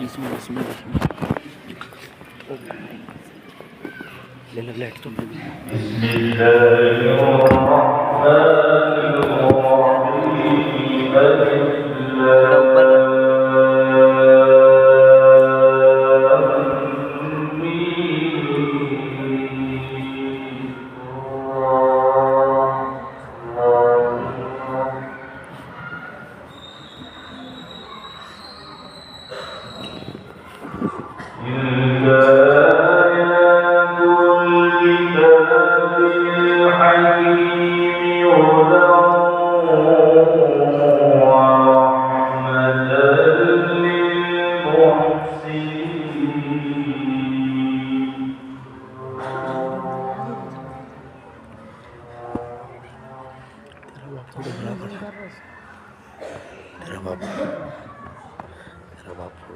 اسمه لأن لا يكتب بسم الله الرحمن الرحيم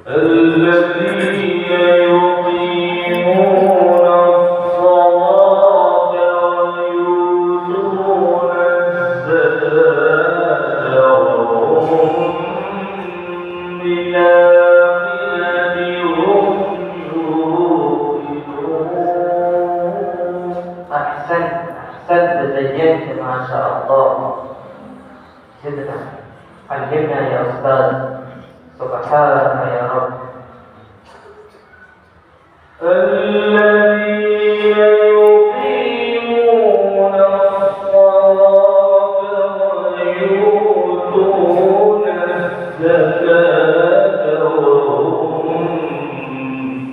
الذين يقيمون الصلاة ويؤتون الزكاة وهم بالآخرة هم يوقنون. أحسنت زينت ما شاء الله. زدنا علمنا يا أستاذ. سبحانك يا رب. الذين يقيمون الصلاة ويؤتون الزكاة وهم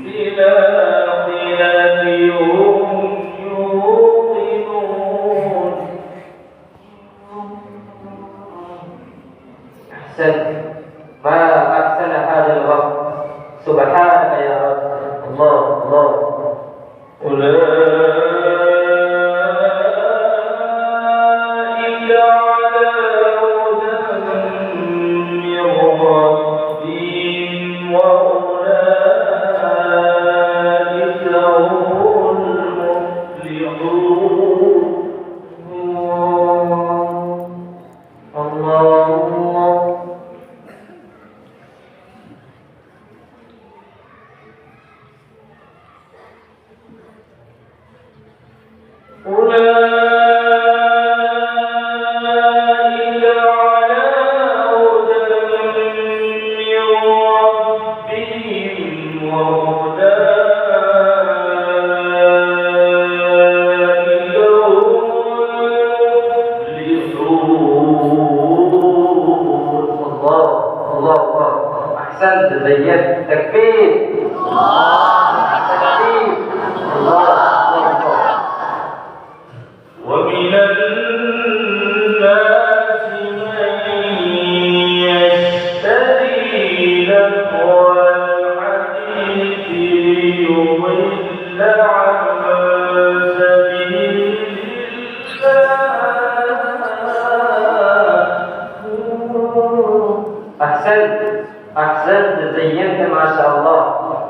بالآخرة هم يوقنون. أحسنت. ما أحسن هذا الوقت. سبحانك يا رب. الله أولئك على هدى من ربهم وأولئك هم المفلحون. الله أحسنت زينت. تكبير. ومن الناس من يشتري لهو الحديث ليضل عن سبيل الله. أحسنت زينت ما شاء الله.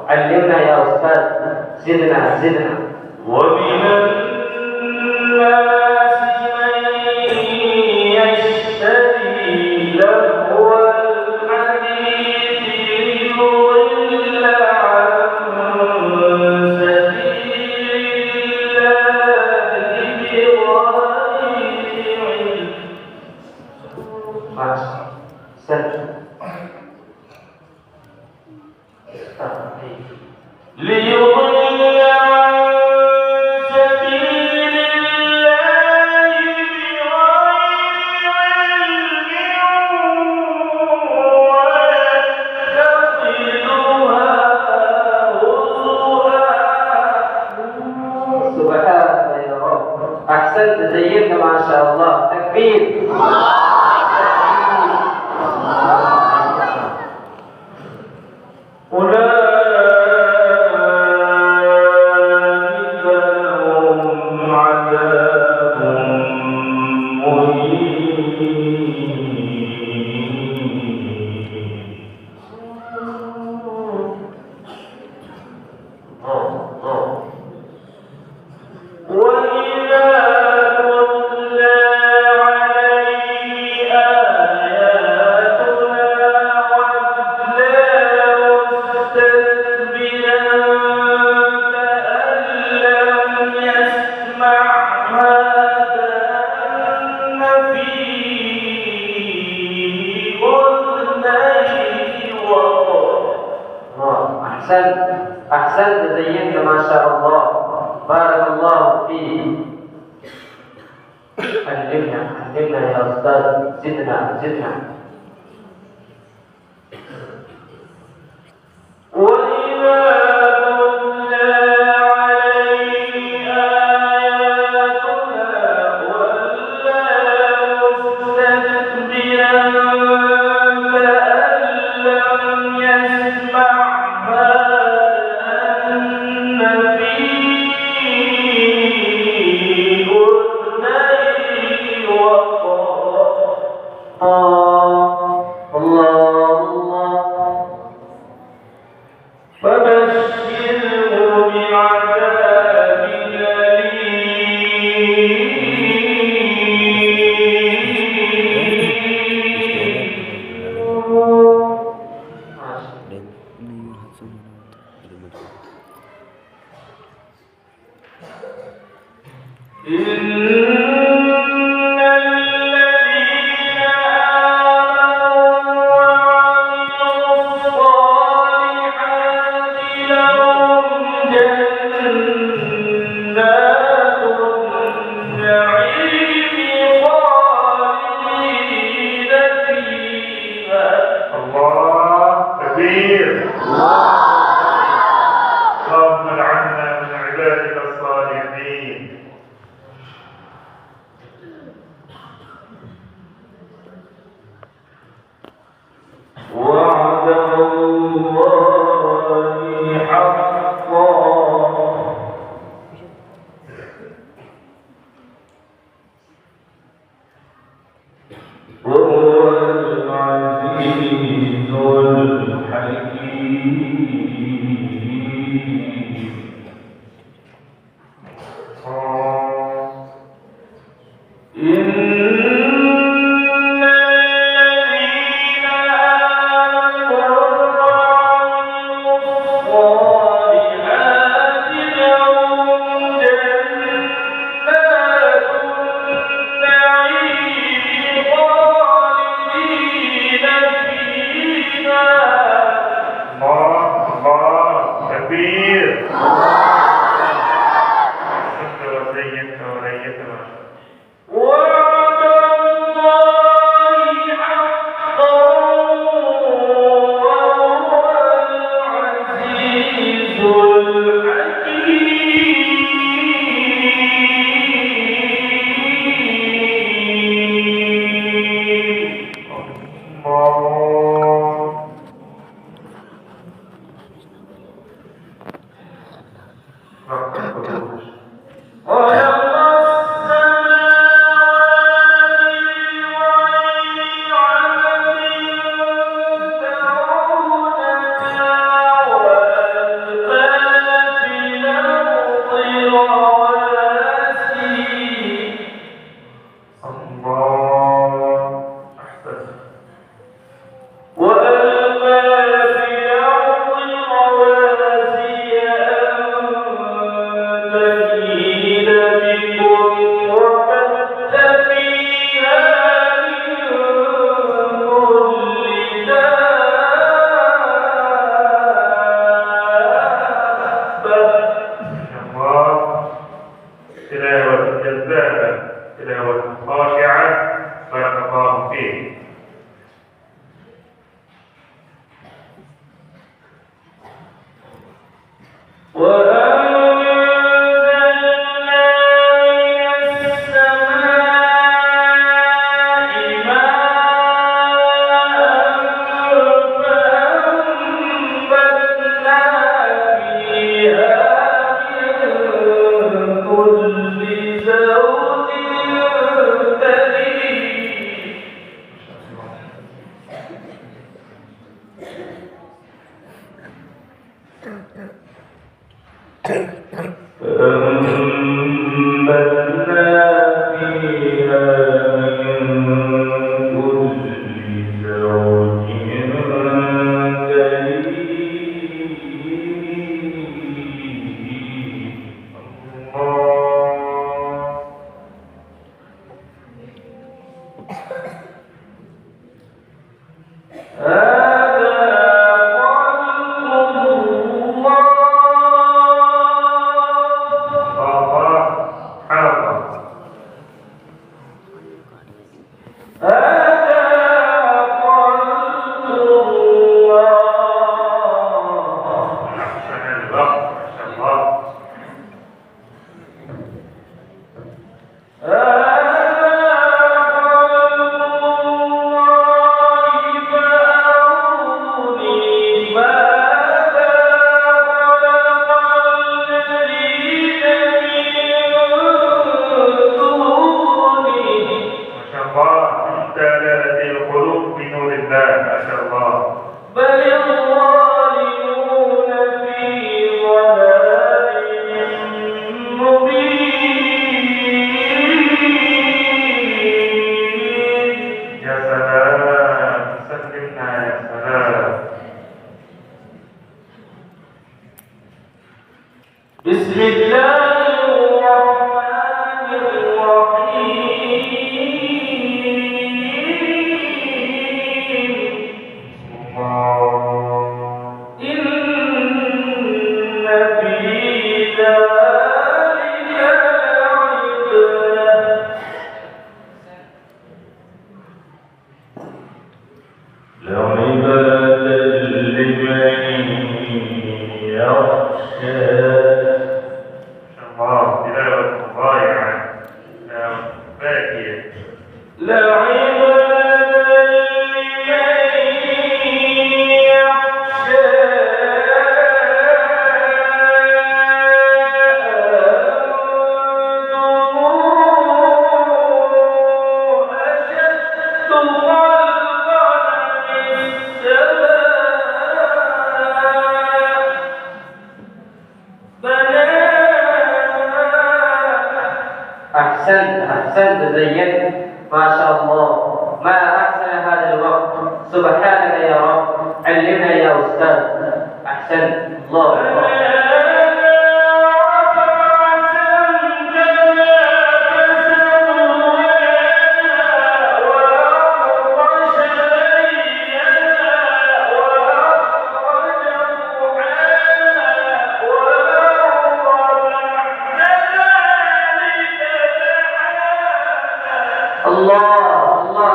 علمنا يا أستاذ. زدنا. ومن الناس من يشتري لهو الحديث ليضل عن سبيل الله بغير علم. ليضل عن سبيل الله بغير علم ويتخذها هزوا. سبحانك يا رب. أحسنت زينت ما شاء الله. تكبير. وإذا تتلى عليهم أحسنت زينت ما شاء الله. بارك الله فيك. علمنا يا أستاذ. زدنا. بسم الله الرحمن الرحيم إن في ذلك لعبرة لمن يخشى. الله تلاوة رائعة باكية. أحسنت زينت ما شاء الله. ما أحسن هذا الوقت. سبحانك يا رب، علمنا يا أستاذ. أحسنت. الله أكبر.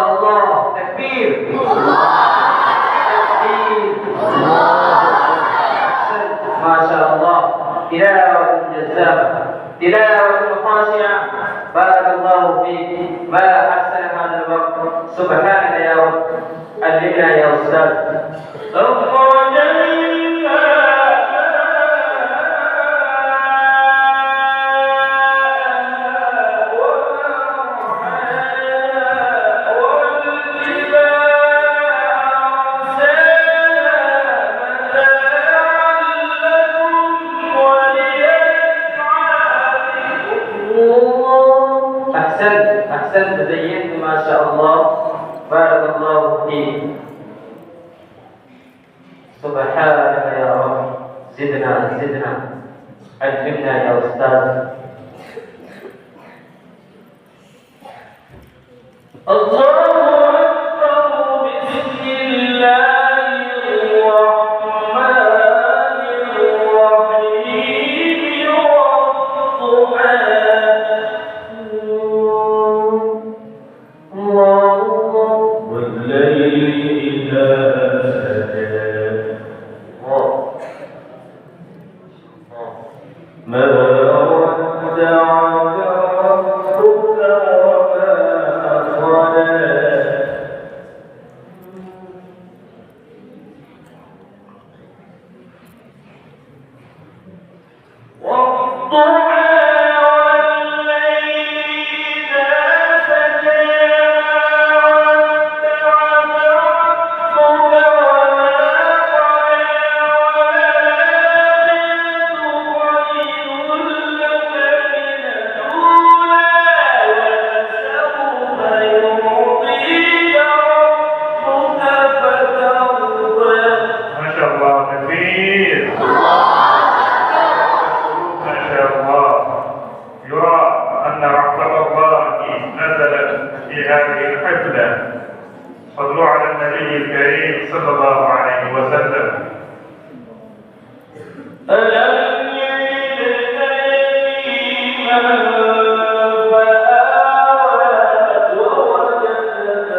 الله تكبير. ما شاء الله. تلاوة جذابة، تلاوة خاشعة. بارك الله فيك. ما أحسن هذا الوقت. سبحانك يا رب، علمنا يا أستاذ. أحسنت زينت ما شاء الله. بارك الله فيك. سبحانك يا رب. زدنا علمنا يا أستاذ. الله أكبر. بسم الله الرحمن الرحيم والليل إذا سجى ما ودعك ربك وما قلى والضحى صلوا على النبي الكريم صلى الله عليه وسلم. ألم يجدك يتيما فآوى ووجدك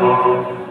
يصفون